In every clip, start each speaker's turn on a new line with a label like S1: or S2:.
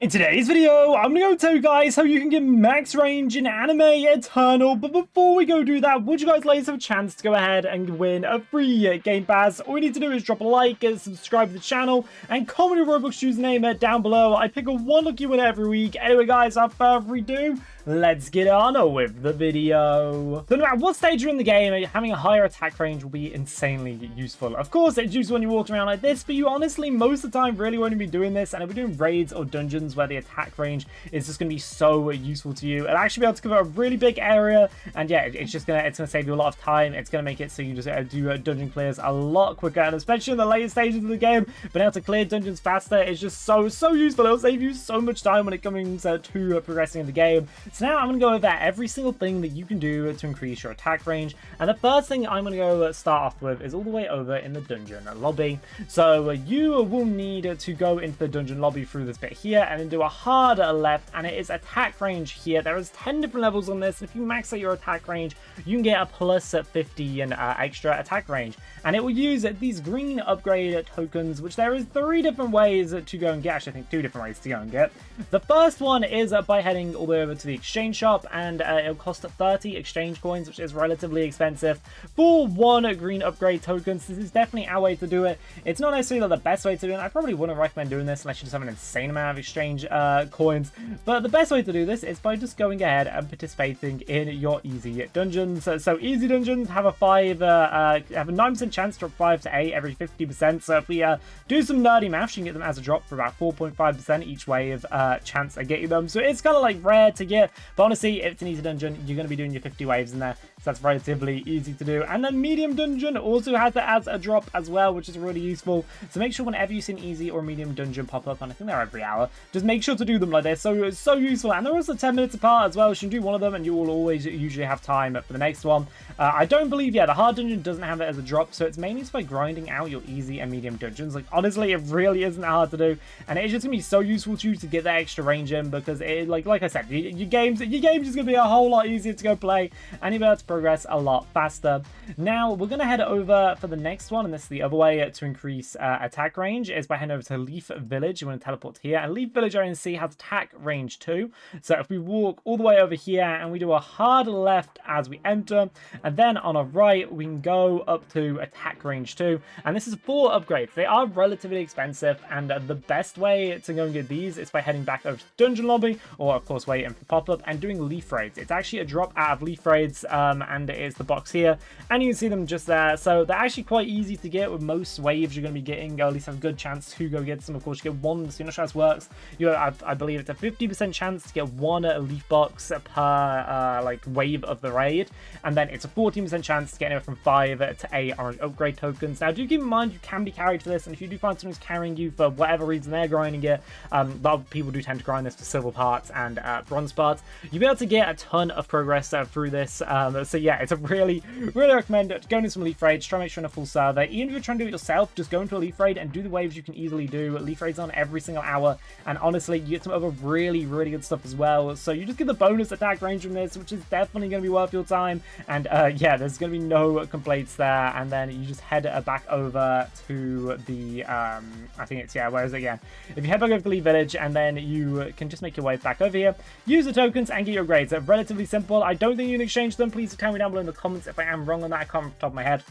S1: In today's video, I'm going to tell you guys how you can get max range in Anime Eternal, but before we go do that, would you guys like to have a chance to go ahead and win a free Game Pass? All you need to do is drop a like, subscribe to the channel, and comment your Roblox username down below. I pick a one lucky winner every week. Anyway guys, without further ado, let's get on with the video. So no matter what stage you're in the game, having a higher attack range will be insanely useful. Of course, it's useful when you walk around like this, but you honestly, most of the time, really won't be doing this, and if we're doing raids or dungeons where the attack range is just going to be so useful to you, it'll actually be able to cover a really big area, and yeah, it's gonna save you a lot of time. It's gonna make it so you just do dungeon clears a lot quicker, and especially in the later stages of the game, being able to clear dungeons faster is just so useful. It'll save you so much time when it comes to progressing in the game. So now I'm going to go over every single thing that you can do to increase your attack range, and the first thing I'm going to go start off with is all the way over in the dungeon lobby. So you will need to go into the dungeon lobby through this bit here, and then do a hard left, and it is attack range here. There is 10 different levels on this, and if you max out your attack range, you can get a plus 50 and extra attack range, and it will use these green upgrade tokens, which there is 3 different ways to go and get. Actually, I think 2 different ways to go and get. The first one is by heading all the way over to the exchange shop, and it'll cost 30 exchange coins, which is relatively expensive for 1 green upgrade token. So this is definitely our way to do it. It's not necessarily the best way to do it. I probably wouldn't recommend doing this unless you just have an insane amount of exchange coins, but the best way to do this is by just going ahead and participating in your easy dungeons. So easy dungeons have a 9% chance to drop 5 to 8 every 50%. So if we do some nerdy maths, you can get them as a drop for about 4.5% each wave chance of getting them. So it's kind of like rare to get, but honestly, if it's an easy dungeon, you're going to be doing your 50 waves in there, so that's relatively easy to do. And then medium dungeon also has it as a drop as well, which is really useful. So make sure whenever you see an easy or medium dungeon pop up, and I think they're every hour, just make sure to do them like this. So it's so useful, and they're also 10 minutes apart as well, so you can do one of them and you will always usually have time for the next one. I don't believe, the hard dungeon doesn't have it as a drop, so it's mainly just by grinding out your easy and medium dungeons. Like, honestly, it really isn't that hard to do, and it's just gonna be so useful to you to get that extra range in, because it, like I said, your game's just gonna be a whole lot easier to go play, and you'll be able to progress a lot faster. Now we're gonna head over for the next one, and this is the other way to increase attack range, is by heading over to Leaf Village. You want to teleport here, and Leaf Village, I can see, has attack range 2. So if we walk all the way over here and we do a hard left as we enter, and then on a right we can go up to attack range 2, and this is 4 upgrades. They are relatively expensive, and the best way to go and get these is by heading back over to the dungeon lobby, or of course waiting for pop-up and doing leaf raids. It's actually a drop out of leaf raids, and it is the box here, and you can see them just there. So they're actually quite easy to get. With most waves you're going to be getting, or at least have a good chance to go get some. Of course, you get one, so you're not sure how this works. I believe it's a 50% chance to get 1 leaf box per like wave of the raid, and then it's a 14% chance to get anywhere from 5 to 8 orange upgrade tokens. Now do keep in mind you can be carried for this, and if you do find someone who's carrying you for whatever reason they're grinding it, a lot of people do tend to grind this for silver parts and bronze parts, you'll be able to get a ton of progress through this. So yeah, it's a really recommend going into some leaf raids. Try to make sure you're in a full server. Even if you're trying to do it yourself, just go into a leaf raid and do the waves you can easily do. Leaf raids on every single hour, and honestly you get some other really good stuff as well. So you just get the bonus attack range from this, which is definitely going to be worth your time, and yeah, there's going to be no complaints there. And then you just head back over to the I think it's, yeah, where is it again? If you head back over to Leaf Village, and then you can just make your way back over here, use the tokens and get your grades. They're relatively simple. I don't think you can exchange them. Please tell me down below in the comments if I am wrong on that. I can't off the top of my head.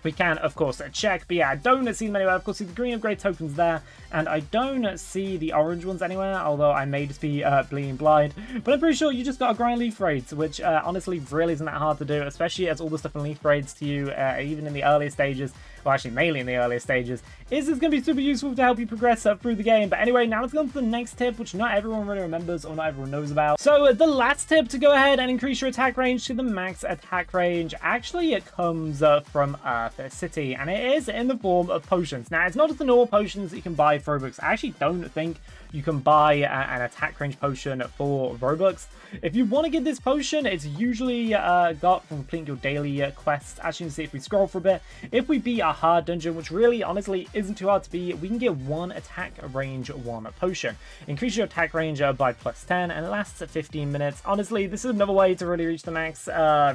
S1: We can, of course, check, but yeah, I don't see them anywhere. Of course, see the green upgrade tokens there, and I don't see the orange ones anywhere, although I may just be being blind. But I'm pretty sure you just got to grind leaf raids, which honestly really isn't that hard to do, especially as all the stuff in leaf raids to you, even in the earlier stages, well, actually mainly in the earlier stages, is going to be super useful to help you progress through the game. But anyway, now let's go on to the next tip, which not everyone really remembers or not everyone knows about. So the last tip to go ahead and increase your attack range to the max attack range, actually it comes from Earth City, and it is in the form of potions. Now, it's not just the normal potions that you can buy for Robux. I actually don't think you can buy an attack range potion for Robux. If you want to get this potion, it's usually got from completing your daily quests. As you can see, if we scroll for a bit, if we beat a hard dungeon, which really honestly isn't too hard to beat, we can get 1 attack range 1 potion. Increase your attack range by +10, and it lasts 15 minutes. Honestly, this is another way to really reach the max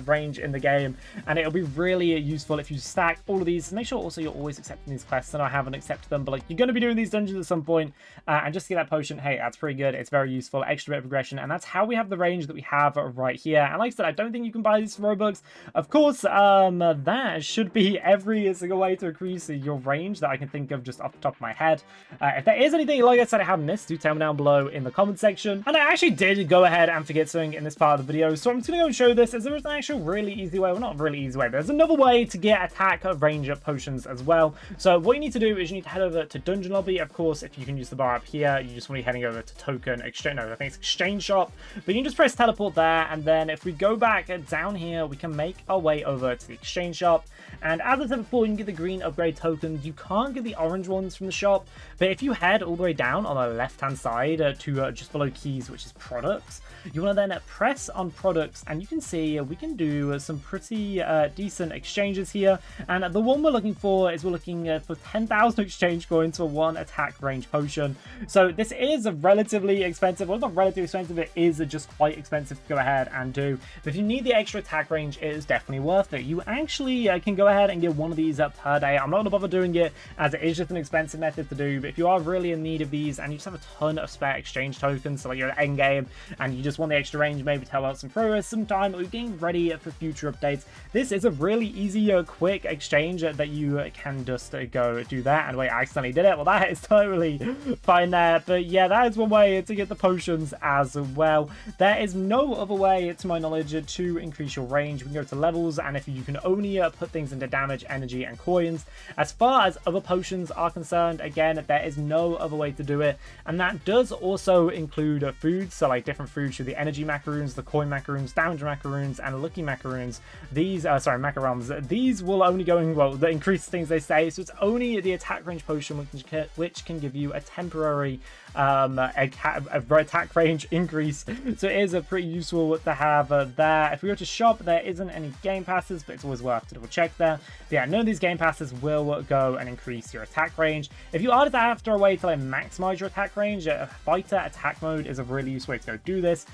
S1: range in the game, and it'll be really useful if you stack all of these. Make sure also you're always accepting these quests. I know I haven't accepted them, but like, you're going to be doing these dungeons at some point, and just to get that up potion, hey, that's pretty good. It's very useful, extra bit of progression, and that's how we have the range that we have right here. And like I said, I don't think you can buy these for Robux. Of course, that should be every single way to increase your range that I can think of just off the top of my head. If there is anything, like I said, I have missed, do tell me down below in the comment section. And I actually did go ahead and forget something in this part of the video, so I'm just going to go and show this, as there is an actual really easy way, well, not really easy way, but there's another way to get attack range up potions as well. So what you need to do is you need to head over to Dungeon Lobby. Of course, if you can use the bar up here, you just want to be heading over to Token Exchange, no, I think it's Exchange Shop, but you can just press teleport there, and then if we go back down here, we can make our way over to the Exchange Shop. And as I said before, you can get the green upgrade tokens. You can't get the orange ones from the shop, but if you head all the way down on the left hand side to just below keys, which is products, you want to then press on products, and you can see we can do some pretty decent exchanges here. And the one we're looking for is we're looking for 10,000 exchange coins for one attack range potion. So this is relatively expensive. Well, it's not relatively expensive, it is just quite expensive to go ahead and do. But if you need the extra attack range, it is definitely worth it. You actually can go ahead and get one of these up per day. I'm not going to bother doing it as it is just an expensive method to do, but if you are really in need of these and you just have a ton of spare exchange tokens, so like you're at end game and you just want the extra range, maybe to help out some progress sometime, or you're getting ready for future updates, this is a really easy, quick exchange that you can just go do that. And wait, I accidentally did it. Well, that is totally fine there. But yeah, that is one way to get the potions as well. There is no other way, to my knowledge, to increase your range. We can go to levels, and if you can only put things into damage, energy, and coins. As far as other potions are concerned, again, there is no other way to do it, and that does also include foods. So like different foods through the energy macaroons, the coin macaroons, damage macaroons, and lucky macaroons. These macarons, these will only go in, well, the increase things they say, so it's only the attack range potion which can give you a temporary attack range increase. So it is pretty useful to have there. If we go to shop, there isn't any game passes, but it's always worth to double check there. But yeah, none of these game passes will go and increase your attack range. If you are after a way to like maximize your attack range, fighter attack mode is a really useful way to go do this.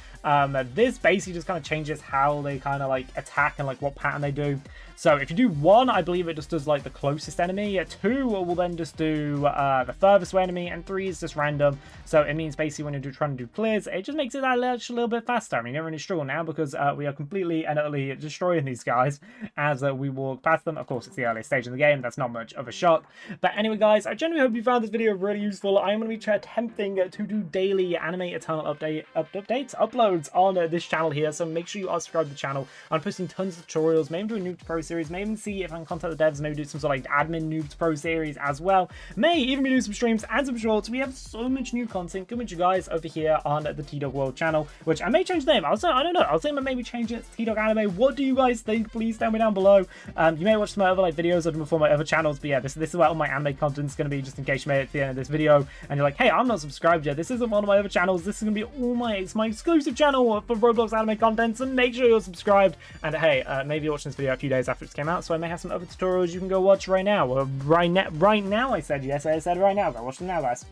S1: This basically just kind of changes how they kind of like attack and like what pattern they do. So if you do 1, I believe it just does like the closest enemy. 2 will then just do the furthest away enemy, and 3 is just random. So it means basically when you're trying to do clears, it just makes it that little bit faster. I mean, you don't really struggle now because we are completely and utterly destroying these guys as we walk past them. Of course, it's the earliest stage of the game. That's not much of a shock. But anyway, guys, I genuinely hope you found this video really useful. I'm going to be attempting to do daily Anime Eternal uploads on this channel here. So make sure you are subscribed to the channel. I'm posting tons of tutorials, maybe do a Noob to Pro series, may even see if I can contact the devs, maybe do some sort of like admin Noob to Pro series as well. May even be doing some streams and some shorts. We have so much new content coming to you guys over here on the T-Dog World channel, which I may change the name. I don't know. I'll say maybe change it to T-Dog Anime. What do you guys think? Please tell me down below. You may watch some other like videos of them before my other channels, but yeah, this is where all my anime content is going to be, just in case you made it to the end of this video and you're like, hey, I'm not subscribed yet. This isn't one of my other channels. This is going to be it's my exclusive channel for Roblox anime content, so make sure you're subscribed. And hey, maybe you're watching this video a few days after it came out, so I may have some other tutorials you can go watch right now. Or right now, I said, yes, I said right now. Go watch them now, guys.